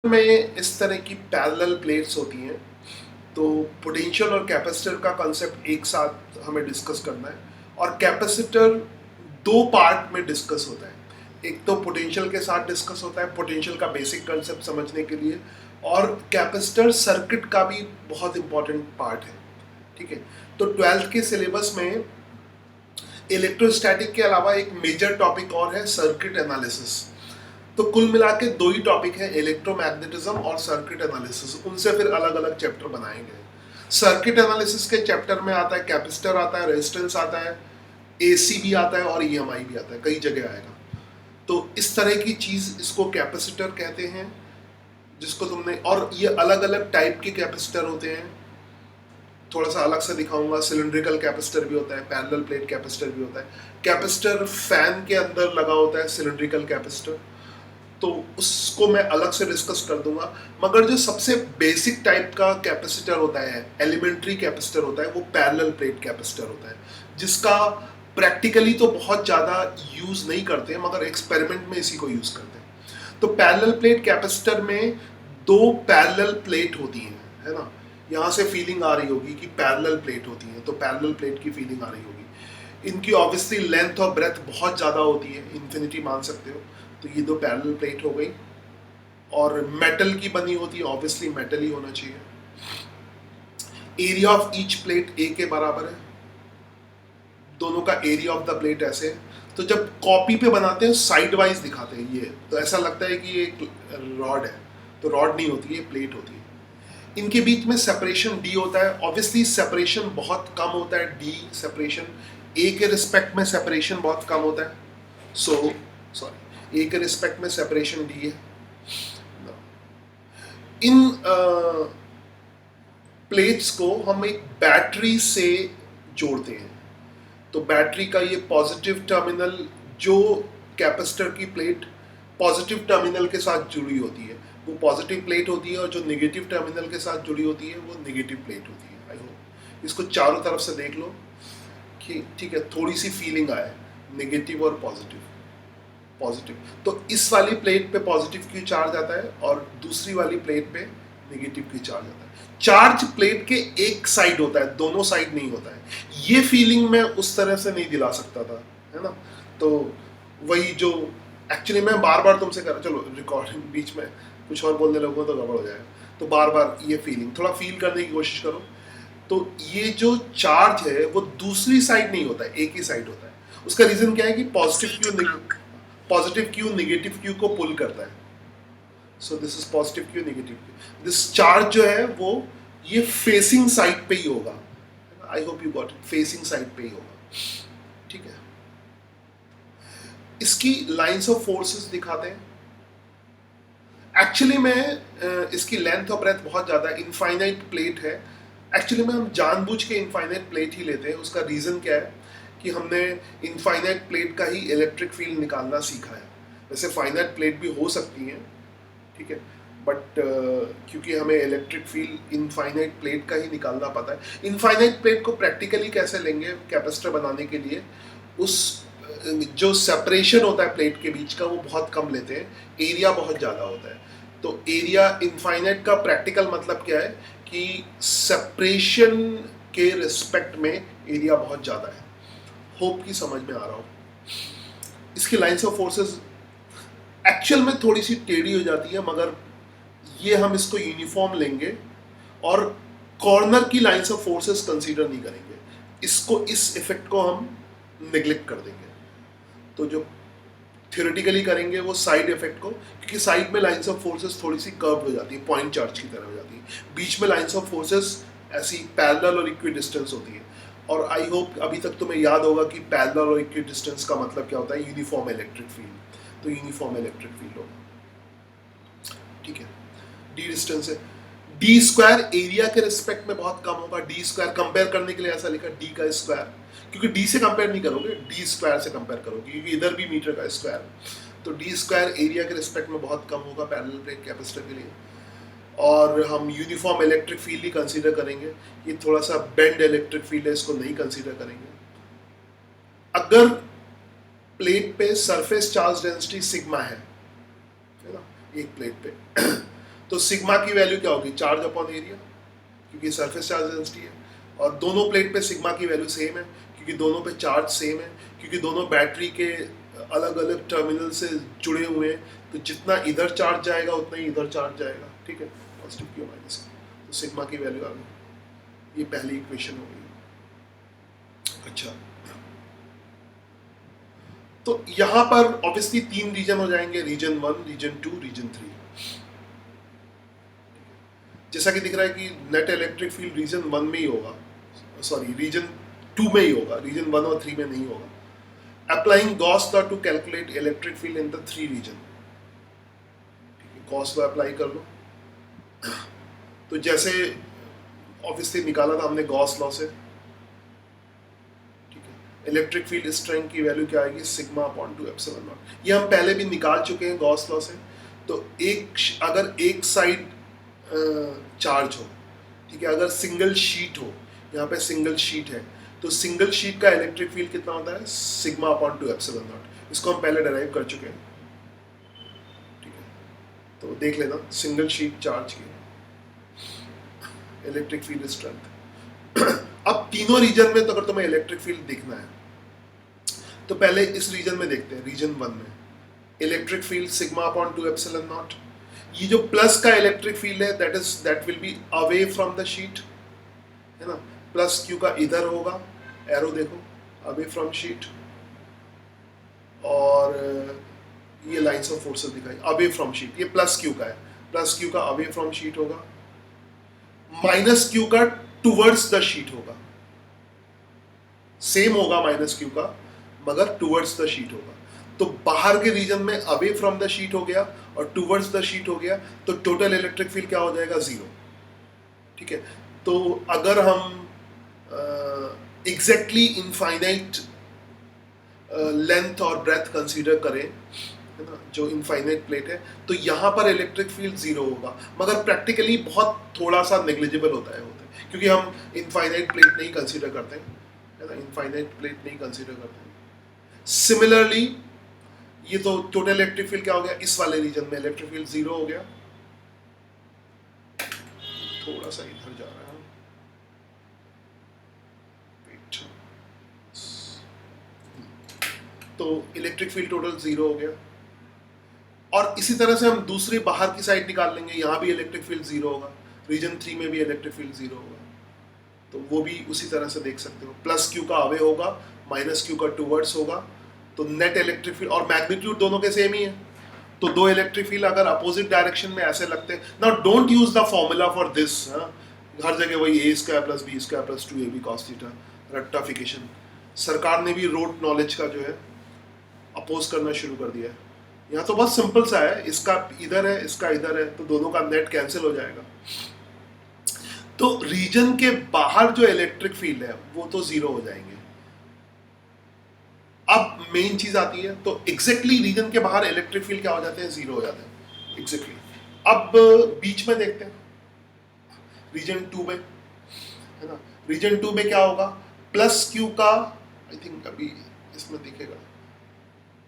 में इस तरह की पैरेलल प्लेट्स होती हैं, तो पोटेंशियल और कैपेसिटर का कंसेप्ट एक साथ हमें डिस्कस करना है। और कैपेसिटर दो पार्ट में डिस्कस होता है। एक तो पोटेंशियल के साथ डिस्कस होता है, पोटेंशियल का बेसिक कंसेप्ट समझने के लिए, और कैपेसिटर सर्किट का भी बहुत इंपॉर्टेंट पार्ट है। ठीक है, तो 12th के सिलेबस में इलेक्ट्रोस्टैटिक के अलावा एक मेजर टॉपिक और है, सर्किट एनालिसिस। तो कुल मिला के दो ही टॉपिक है, इलेक्ट्रोमैग्नेटिज्म और सर्किट एनालिसिस। उनसे फिर अलग अलग चैप्टर बनाए गए। सर्किट एनालिसिस के चैप्टर में आता है कैपेसिटर, आता है रेजिस्टेंस, आता है एसी भी आता है, और ईएमआई भी आता है, कई जगह आएगा। तो इस तरह की चीज, इसको कैपेसिटर कहते हैं, जिसको तुमने, और ये अलग अलग टाइप के कैपेसिटर होते हैं, थोड़ा सा अलग से दिखाऊंगा। सिलिंड्रिकल कैपेसिटर भी होता है, पैरेलल प्लेट कैपेसिटर भी होता है, कैपेसिटर फैन के अंदर लगा होता है सिलिंड्रिकल कैपेसिटर, तो उसको मैं अलग से डिस्कस कर दूंगा। मगर जो सबसे बेसिक टाइप का कैपेसिटर होता है, एलिमेंट्री कैपेसिटर होता है, वो पैरेलल प्लेट कैपेसिटर होता है, जिसका प्रैक्टिकली तो बहुत ज़्यादा यूज़ नहीं करते, मगर एक्सपेरिमेंट में इसी को यूज़ करते हैं। तो पैरेलल प्लेट कैपेसिटर में दो पैरेलल प्लेट होती हैं, है ना। यहाँ से फीलिंग आ रही होगी कि पैरेलल प्लेट होती है, तो पैरेलल प्लेट की फीलिंग आ रही होगी। इनकी ऑब्वियसली लेंथ और ब्रेथ बहुत ज़्यादा होती है, इन्फिनिटी मान सकते हो। तो ये दो पैरेलल प्लेट हो गई, और मेटल की बनी होती है, ऑब्वियसली मेटल ही होना चाहिए। एरिया ऑफ ईच प्लेट ए के बराबर है, दोनों का एरिया ऑफ द प्लेट ऐसे है। तो जब कॉपी पे बनाते हैं साइड वाइज दिखाते हैं ये, तो ऐसा लगता है कि ये एक रॉड है, तो रॉड नहीं होती है, प्लेट होती है। इनके बीच में सेपरेशन डी होता है, ऑब्वियसली सेपरेशन बहुत कम होता है, डी सेपरेशन। ए के रिस्पेक्ट में सेपरेशन बहुत कम होता है, सॉरी, ए के रिस्पेक्ट में सेपरेशन डी है। इन प्लेट्स को हम एक बैटरी से जोड़ते हैं। तो बैटरी का ये पॉजिटिव टर्मिनल, जो कैपेसिटर की प्लेट पॉजिटिव टर्मिनल के साथ जुड़ी होती है, वो पॉजिटिव प्लेट होती है, और जो नेगेटिव टर्मिनल के साथ जुड़ी होती है, वो नेगेटिव प्लेट होती है। आई होप इसको चारों तरफ से देख लो कि ठीक है, थोड़ी सी फीलिंग आए, नेगेटिव और पॉजिटिव। पॉजिटिव, तो इस वाली प्लेट पे पॉजिटिव क्यू चार्ज आता है, और दूसरी वाली प्लेट पे नेगेटिव क्यू चार्ज आता है। चार्ज प्लेट के एक साइड होता है, दोनों साइड नहीं होता है। ये फीलिंग मैं उस तरह से नहीं दिला सकता था, है ना। तो वही जो एक्चुअली मैं बार बार तुमसे कर, चलो रिकॉर्डिंग बीच में कुछ और बोलने लगूंगा तो गड़बड़ हो जाएगा, तो बार बार ये फीलिंग थोड़ा फील करने की कोशिश करो। तो ये जो चार्ज है वो दूसरी साइड नहीं होता है, एक ही साइड होता है। उसका रीजन क्या है कि पॉजिटिव क्यू नेगेटिव क्यू को पुल करता है। So this is positive Q, negative Q. This charge जो है वो ये फेसिंग साइड पे ही होगा। आई hope you got it, facing side पे ही होगा। ठीक है, इसकी लाइंस ऑफ फोर्सेस दिखाते हैं। एक्चुअली में इसकी लेंथ और ब्रेथ बहुत ज़्यादा इनफाइनाइट प्लेट है। एक्चुअली में हम जानबूझ के इनफाइनाइट प्लेट ही लेते हैं। उसका रीज़न क्या है कि हमने इनफाइनाइट प्लेट का ही इलेक्ट्रिक फील्ड निकालना सीखा है। वैसे फाइनाइट प्लेट भी हो सकती हैं, ठीक है, बट क्योंकि हमें इलेक्ट्रिक फील्ड इनफाइनाइट प्लेट का ही निकालना पता है। इनफाइनाइट प्लेट को प्रैक्टिकली कैसे लेंगे कैपेसिटर बनाने के लिए, उस जो सेपरेशन होता है प्लेट के बीच का वो बहुत कम लेते हैं, एरिया बहुत ज़्यादा होता है। तो एरिया इनफाइनाइट का प्रैक्टिकल मतलब क्या है कि सेपरेशन के रिस्पेक्ट में एरिया बहुत ज़्यादा है। होप की समझ में आ रहा हो। इसकी लाइंस ऑफ फोर्सेस एक्चुअल में थोड़ी सी टेढ़ी हो जाती है, मगर ये हम इसको यूनिफॉर्म लेंगे और कॉर्नर की लाइंस ऑफ फोर्सेस कंसीडर नहीं करेंगे। इसको, इस इफेक्ट को हम निगलेक्ट कर देंगे। तो जो थियोरेटिकली करेंगे वो साइड इफेक्ट को, क्योंकि साइड में लाइंस ऑफ फोर्सेस थोड़ी सी कर्व हो जाती है, पॉइंट चार्ज की तरह हो जाती है। बीच में लाइंस ऑफ फोर्सेस ऐसी पैरेलल और इक्वी डिस्टेंस होती है। और आई होप अभी तक तुम्हें याद होगा कि पैरेलल और इक्वी डिस्टेंस का मतलब क्या होता है, यूनिफॉर्म इलेक्ट्रिक फील्ड। तो यूनिफॉर्म इलेक्ट्रिक फील्ड होगा, ठीक है। डी डिस्टेंस है, डी स्क्वायर एरिया के रिस्पेक्ट में बहुत कम होगा। डी स्क्वायर कंपेयर करने के लिए ऐसा लिखा, डी का स्क्वायर, क्योंकि डी से कंपेयर नहीं करोगे, डी स्क्वायर से कंपेयर करोगे, क्योंकि इधर भी मीटर का स्क्वायर। तो डी स्क्वायर एरिया के रिस्पेक्ट में बहुत कम होगा पैरेलल प्लेट कैपेसिटर के लिए। और हम यूनिफॉर्म इलेक्ट्रिक फील्ड ही कंसीडर करेंगे। ये थोड़ा सा बेंड इलेक्ट्रिक फील्ड है, इसको नहीं कंसीडर करेंगे। अगर प्लेट पे सरफेस चार्ज डेंसिटी सिग्मा है ना, एक प्लेट पे तो सिग्मा की वैल्यू क्या होगी, चार्ज अपॉन एरिया, क्योंकि सरफेस चार्ज डेंसिटी है, और दोनों प्लेट पे सिग्मा की वैल्यू सेम है क्योंकि दोनों पे चार्ज सेम है, क्योंकि दोनों बैटरी के अलग अलग टर्मिनल से जुड़े हुए हैं, तो जितना इधर चार्ज जाएगा उतना ही इधर चार्ज जाएगा, ठीक है, पॉजिटिव क्यू माइनस, तो सिग्मा की वैल्यू आ गई, ये पहली इक्वेशन हो गई। अच्छा, तो यहाँ पर ऑब्वियसली 3 रीजन हो जाएंगे, रीजन 1, रीजन 2, रीजन 3। जैसा कि दिख रहा है कि नेट इलेक्ट्रिक फील्ड रीजन 1 में ही होगा, सॉरी रीजन 2 में ही होगा, रीजन 1 और 3 में नहीं होगा। Applying Gauss law to calculate electric field in the 3 region, Gauss law apply कर लो। तो जैसे ऑब्वियसली निकाला था हमने गॉस लॉ से, ठीक है, इलेक्ट्रिक फील्ड स्ट्रेंथ की वैल्यू क्या आएगी, सिग्मा अपॉन 2 एप्सिलॉन नॉट। ये हम पहले भी निकाल चुके हैं गॉस लॉ से। तो अगर एक साइड चार्ज हो, ठीक है, अगर सिंगल शीट हो, यहाँ पे सिंगल शीट है, तो सिंगल शीट का इलेक्ट्रिक फील्ड कितना होता है, सिग्मा अपॉन 2 एप्सिलॉन नॉट। इसको हम पहले डिराइव कर चुके हैं, ठीक है, तो देख लेना, सिंगल शीट चार्ज की इलेक्ट्रिक फील्ड स्ट्रेंथ। अब तीनों रीजन में तो अगर तुम्हें इलेक्ट्रिक फील्ड देखना है तो पहले इस रीजन में देखते हैं, रीजन 1 में electric field sigma upon 2 epsilon not. ये जो प्लस का इलेक्ट्रिक फील्ड है that will be away from the sheet, है ना, प्लस क्यू का इधर होगा, एरो देखो, अवे फ्रॉम शीट, और ये लाइंस ऑफ फोर्सेस दिखाई अवे फ्रॉम शीट, ये प्लस क्यू का है, प्लस क्यू का अवे फ्रॉम शीट होगा, माइनस क्यू का टूवर्ड्स द शीट होगा, सेम होगा माइनस क्यू का मगर टूवर्ड्स द शीट होगा। तो बाहर के रीजन में अवे फ्रॉम द शीट हो गया और टूवर्ड्स द शीट हो गया, तो टोटल इलेक्ट्रिक फील्ड क्या हो जाएगा, 0, ठीक है। तो अगर हम एग्जैक्टली इनफाइनाइट लेंथ और ब्रेथ कंसीडर करें, है ना, जो इनफाइनाइट प्लेट है, तो यहाँ पर इलेक्ट्रिक फील्ड 0 होगा, मगर प्रैक्टिकली बहुत थोड़ा सा नेग्लिजिबल होता है, क्योंकि हम इनफाइनाइट प्लेट नहीं कंसीडर करते, है ना, इनफाइनाइट प्लेट नहीं कंसीडर करते। सिमिलरली ये तो टोटल इलेक्ट्रिक फील्ड क्या हो गया, इस वाले रीजन में इलेक्ट्रिक फील्ड 0 हो गया, थोड़ा सा इधर जा रहा है, तो इलेक्ट्रिक फील्ड टोटल 0 हो गया। और इसी तरह से हम दूसरी बाहर की साइड निकाल लेंगे, यहाँ भी इलेक्ट्रिक फील्ड 0 होगा, रीजन 3 में भी इलेक्ट्रिक फील्ड 0 होगा, तो वो भी उसी तरह से देख सकते हो, प्लस क्यू का अवे होगा, माइनस क्यू का टूवर्ड्स होगा, तो नेट इलेक्ट्रिक फील्ड और मैग्नीट्यूड दोनों के सेम ही है, तो दो इलेक्ट्रिक फील्ड अगर अपोजिट डायरेक्शन में ऐसे लगते हैं, now don't use the formula for this, हर जगह वही A square plus B square plus 2ab cos theta, rectification, सरकार ने भी रोट नॉलेज का जो है अपोज करना शुरू कर दिया है। यहाँ तो बहुत सिंपल सा है, इसका इधर है इसका इधर है, तो दोनों का नेट कैंसिल हो जाएगा। तो रीजन के बाहर जो इलेक्ट्रिक फील्ड है वो तो 0 हो जाएंगे। अब मेन चीज आती है, तो एग्जैक्टली रीजन के बाहर इलेक्ट्रिक फील्ड क्या हो जाते हैं, 0 हो जाते हैं एग्जैक्टली। अब बीच में देखते हैं रीजन 2 में, है ना, रीजन 2 में क्या होगा, प्लस क्यू का, आई थिंक अभी इसमें दिखेगा,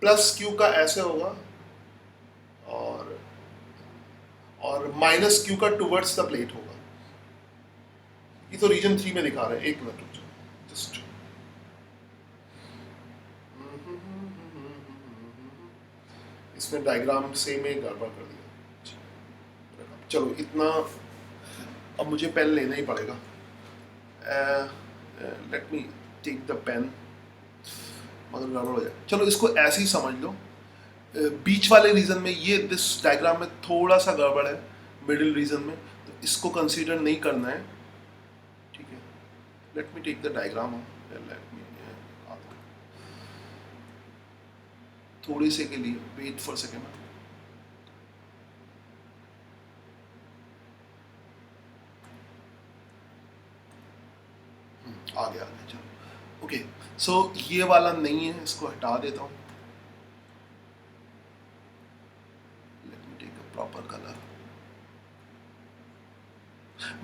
प्लस क्यू का ऐसे होगा और माइनस क्यू का टुवर्ड्स द प्लेट होगा। ये तो रीजन 3 में दिखा रहा है, एक मिनट जस्ट, इसमें डायग्राम सेम ही गड़बड़ कर दिया। चलो इतना, अब मुझे पेन लेना ही पड़ेगा, let me take the pen, मगर गड़बड़ हो जाए। चलो इसको ऐसे ही समझ लो, बीच वाले रीजन में ये दिस डायग्राम में थोड़ा सा गड़बड़ है, मिडिल रीजन में, तो इसको कंसीडर नहीं करना है, ठीक है। Let me take the diagram, let me, थोड़ी से के लिए वेट फॉर सेकेंड। आ गया चलो, ओके। सो ये वाला नहीं है, इसको हटा देता हूँ, let me take a proper colour.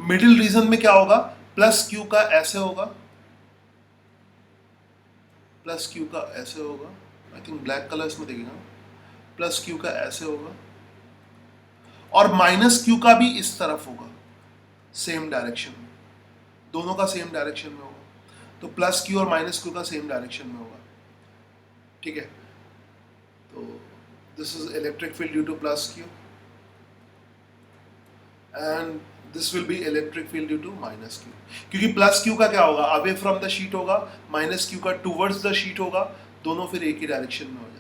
Middle region में क्या होगा, प्लस क्यू का ऐसे होगा, प्लस क्यू का ऐसे होगा, आई थिंक ब्लैक कलर इसमें देखेगा, प्लस क्यू का ऐसे होगा, और माइनस क्यू का भी इस तरफ होगा, सेम डायरेक्शन में, दोनों का सेम डायरेक्शन में होगा। तो प्लस क्यू और माइनस क्यू का सेम डायरेक्शन में होगा, ठीक है। तो this is electric field due to plus Q and this will be electric field due to minus Q. क्योंकि प्लस क्यू का क्या होगा, अवे फ्रॉम द शीट होगा, माइनस क्यू का टूवर्ड्स द शीट होगा, दोनों फिर एक ही डायरेक्शन में हो जाएगा।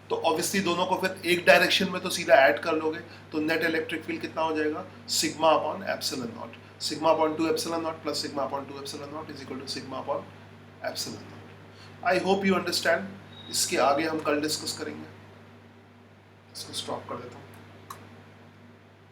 तो ऑब्वियसली दोनों को फिर एक डायरेक्शन में तो सीधा ऐड कर लोगे, तो नेट इलेक्ट्रिक फील्ड कितना हो जाएगा, sigma upon epsilon naught, sigma upon 2 epsilon naught plus sigma upon 2 epsilon naught is equal to sigma upon epsilon naught. I hope you understand. इसके आगे हम कल डिस्कस करेंगे। इसको स्टॉप कर देता हूँ।